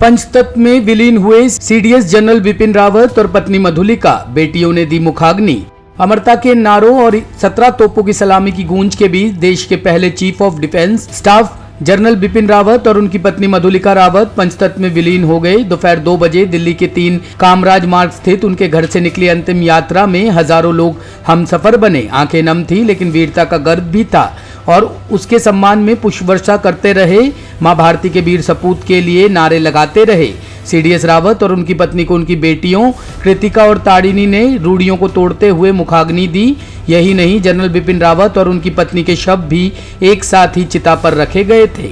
पंचतत्व में विलीन हुए सीडीएस जनरल विपिन रावत और पत्नी मधुलिका। बेटियों ने दी मुखाग्नि। अमरता के नारों और 17 तोपों की सलामी की गूंज के बीच देश के पहले chief of defence staff general Bipin Rawat और उनकी पत्नी मधुलिका रावत पंचतत्व में विलीन हो गए। दोपहर 2 बजे दिल्ली के 3 कामराज मार्ग स्थित उनके घर से निकली अंतिम यात्रा में हजारों लोग हमसफर बने। आंखें नम थी, लेकिन वीरता का गर्व भी था और उसके सम्मान में पुष्प वर्षा करते रहे। मां भारती के वीर सपूत के लिए नारे लगाते रहे। सीडीएस रावत और उनकी पत्नी को उनकी बेटियों कृतिका और ताड़िनी ने रूढ़ियों को तोड़ते हुए मुखाग्नि दी। यही नहीं, जनरल बिपिन रावत और उनकी पत्नी के शव भी एक साथ ही चिता पर रखे गए थे।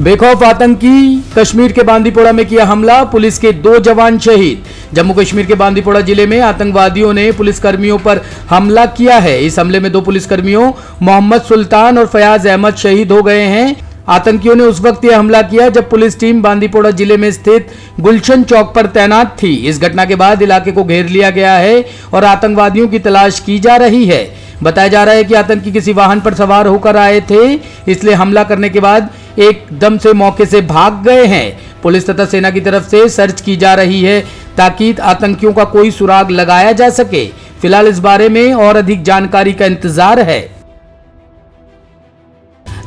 बेखौफ आतंकी कश्मीर के बांदीपोरा में किया हमला, पुलिस के 2 जवान शहीद। जम्मू कश्मीर के बांदीपोरा जिले में आतंकवादियों ने पुलिसकर्मियों पर हमला किया है। इस हमले में 2 पुलिसकर्मियों मोहम्मद सुल्तान और फयाज अहमद शहीद हो गए हैं। आतंकियों ने उस वक्त यह हमला किया जब पुलिस टीम बांदीपोरा जिले में स्थित गुलशन चौक पर तैनात थी। इस घटना के बाद इलाके को घेर लिया गया है और आतंकवादियों की तलाश की जा रही है। बताया जा रहा है कि आतंकी किसी वाहन पर सवार होकर आए थे, इसलिए हमला करने के बाद एकदम से मौके से भाग गए हैं। पुलिस तथा सेना की तरफ से सर्च की जा रही है ताकि आतंकियों का कोई सुराग लगाया जा सके। फिलहाल इस बारे में और अधिक जानकारी का इंतजार है।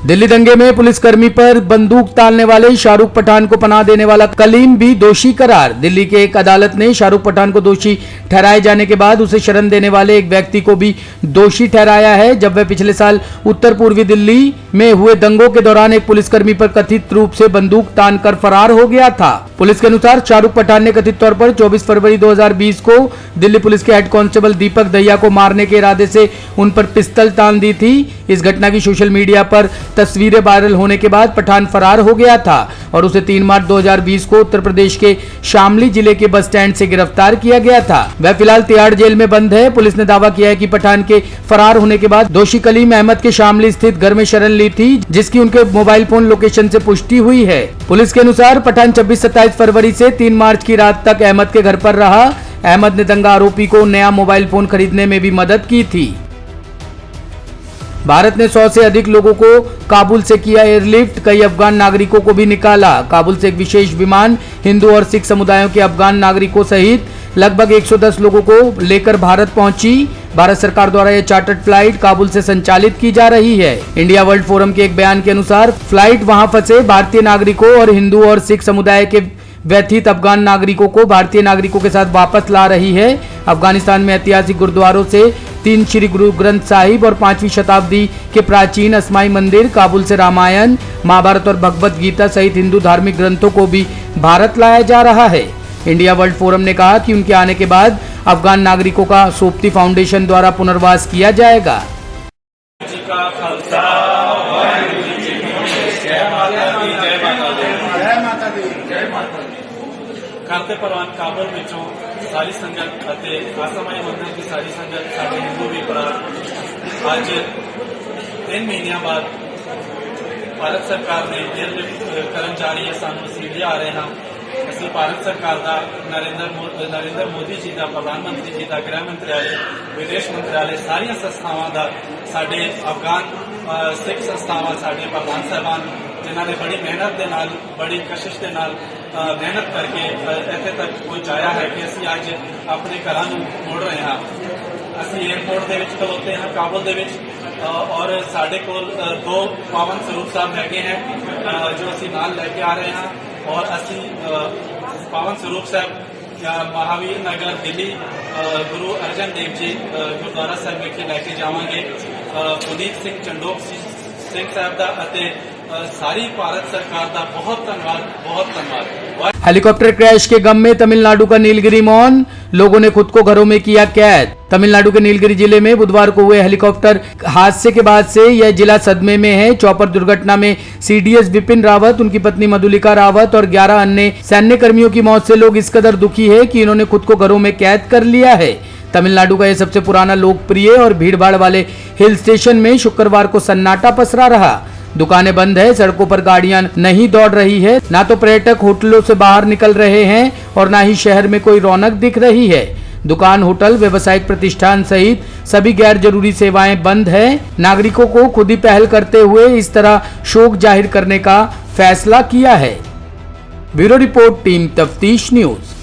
दिल्ली दंगे में पुलिसकर्मी पर बंदूक तानने वाले शाहरुख पठान को पनाह देने वाला कलीम भी दोषी करार। दिल्ली के एक अदालत ने शाहरुख पठान को दोषी ठहराए जाने के बाद उसे शरण देने वाले एक व्यक्ति को भी दोषी ठहराया है, जब वह पिछले साल उत्तर पूर्वी दिल्ली में हुए दंगों के दौरान एक पुलिसकर्मी पर कथित रूप से बंदूक तानकर फरार हो गया था। पुलिस के अनुसार शाहरुख पठान ने कथित तौर पर 24 फरवरी 2020 को दिल्ली पुलिस के हेड कांस्टेबल दीपक दहिया को मारने के इरादे से उन पर पिस्तौल तान दी थी। इस घटना की सोशल मीडिया पर तस्वीरें वायरल होने के बाद पठान फरार हो गया था और उसे 3 मार्च 2020 को उत्तर प्रदेश के शामली जिले के बस स्टैंड से गिरफ्तार किया गया था। वह फिलहाल तिहाड़ जेल में बंद है। पुलिस ने दावा किया है कि पठान के फरार होने के बाद दोषी कलीम अहमद के शामली स्थित घर में शरण ली थी, जिसकी उनके मोबाइल फोन लोकेशन से पुष्टि हुई है। पुलिस के अनुसार पठान 26-27 फरवरी से 3 मार्च की रात तक अहमद के घर पर रहा। अहमद ने दंगा आरोपी को नया मोबाइल फोन खरीदने में भी मदद की थी। भारत ने 100 से अधिक लोगों को काबुल से किया एयरलिफ्ट, कई अफगान नागरिकों को भी निकाला। काबुल से एक विशेष विमान हिंदू और सिख समुदायों के अफगान नागरिकों सहित लगभग 110 लोगों को लेकर भारत पहुंची। भारत सरकार द्वारा यह चार्टर्ड फ्लाइट काबुल से संचालित की जा रही है। इंडिया वर्ल्ड फोरम के एक बयान के अनुसार फ्लाइट वहां फंसे भारतीय नागरिकों और हिंदू और सिख समुदाय के व्यथित अफगान नागरिकों को भारतीय नागरिकों के साथ वापस ला रही है। अफगानिस्तान में ऐतिहासिक गुरुद्वारों से 3 श्री गुरु ग्रंथ साहिब और 5वीं शताब्दी के प्राचीन असमाई मंदिर, काबुल से रामायण, महाभारत और भगवत गीता सहित हिंदू धार्मिक ग्रंथों को भी भारत लाया जा रहा है। इंडिया वर्ल्ड फोरम ने कहा कि उनके आने के बाद अफगान नागरिकों का सोपती फाउंडेशन द्वारा पुनर्वास किया जाएगा। करते परवान काबुल विचों सारी संगत ਅਤੇ ਆਸਮਾਈ ਮੰਦਰ की सारी संगत ਸਾਡੇ ਹਿੰਦੂ ਵੀ ਭਰਾ ਅੱਜ 3 ਮਹੀਨਿਆਂ ਬਾਅਦ ਭਾਰਤ ਸਰਕਾਰ ਨੇ एयरलिफ्ट ਕਰਨ ਜਾ ਰਹੀ ਹੈ। ਸਾਨੂੰ ਅਸੀਂ ਲਿਆ ਰਹੇ ਹਾਂ। ਅਸੀਂ ਭਾਰਤ ਸਰਕਾਰ ਦਾ ਨਰਿੰਦਰ ਮੋਦੀ ਜੀ ਦਾ, ਪ੍ਰਧਾਨ ਮੰਤਰੀ ਜੀ ਦਾ, ਗ੍ਰਹਿ ਮੰਤਰਾਲੇ, ਵਿਦੇਸ਼ ਮੰਤਰਾਲੇ, ਸਾਰੀਆਂ ਸੰਸਥਾਵਾਂ ਦਾ, ਸਾਡੇ ਅਫਗਾਨ ਸਿੱਖ ਸੰਸਥਾਵਾਂ, ਸਾਡੇ ਪ੍ਰਧਾਨ ਸਾਹਿਬਾਨ ਜਿਨ੍ਹਾਂ ਨੇ ਬੜੀ ਮਿਹਨਤ ਦੇ ਨਾਲ, ਬੜੀ ਕਸ਼ਿਸ਼ ਦੇ ਨਾਲ ਮਿਹਨਤ ਕਰਕੇ ਇੱਥੇ ਤੱਕ ਪਹੁੰਚਾਇਆ ਹੈ ਕਿ ਅਸੀਂ ਅੱਜ ਆਪਣੇ ਘਰਾਂ ਨੂੰ ਮੁੜ ਰਹੇ ਹਾਂ। ਅਸੀਂ 에ਅਰਪੋਰਟ ਦੇ ਵਿੱਚ ਖਲੋਤੇ ਹਾਂ ਕਾਬੁਲ ਦੇ ਵਿੱਚ और साढ़े को 2 पावन स्वरूप साहब हैगे हैं जो असी नाल लैके आ रहे हैं और असी पावन स्वरूप साहब महावीर नगर दिल्ली गुरु अर्जन देव जी गुरुद्वारा साहब विखे लैके जावांगे। पुनीत सिंह चंडोक सिंह साहब का सारी भारत सरकार का बहुत धन्यवाद। हेलीकॉप्टर क्रैश के गम में तमिलनाडु का नीलगिरी मौन, लोगों ने खुद को घरों में किया कैद। तमिलनाडु के नीलगिरी जिले में बुधवार को हुए हेलीकॉप्टर हादसे के बाद से यह जिला सदमे में है। चॉपर दुर्घटना में सीडीएस विपिन रावत, उनकी पत्नी मधुलिका रावत और 11 अन्य सैन्य कर्मियों की मौत से लोग इस कदर दुखी है कि इन्होंने खुद को घरों में कैद कर लिया है। तमिलनाडु का यह सबसे पुराना, लोकप्रिय और भीड़भाड़ वाले हिल स्टेशन में शुक्रवार को सन्नाटा पसरा रहा। दुकानें बंद है, सड़कों पर गाड़ियां नहीं दौड़ रही है, ना तो पर्यटक होटलों से बाहर निकल रहे हैं और ना ही शहर में कोई रौनक दिख रही है। दुकान, होटल, व्यावसायिक प्रतिष्ठान सहित सभी गैर जरूरी सेवाएं बंद है। नागरिकों को खुद ही पहल करते हुए इस तरह शोक जाहिर करने का फैसला किया है। ब्यूरो रिपोर्ट टीम तफ्तीश न्यूज।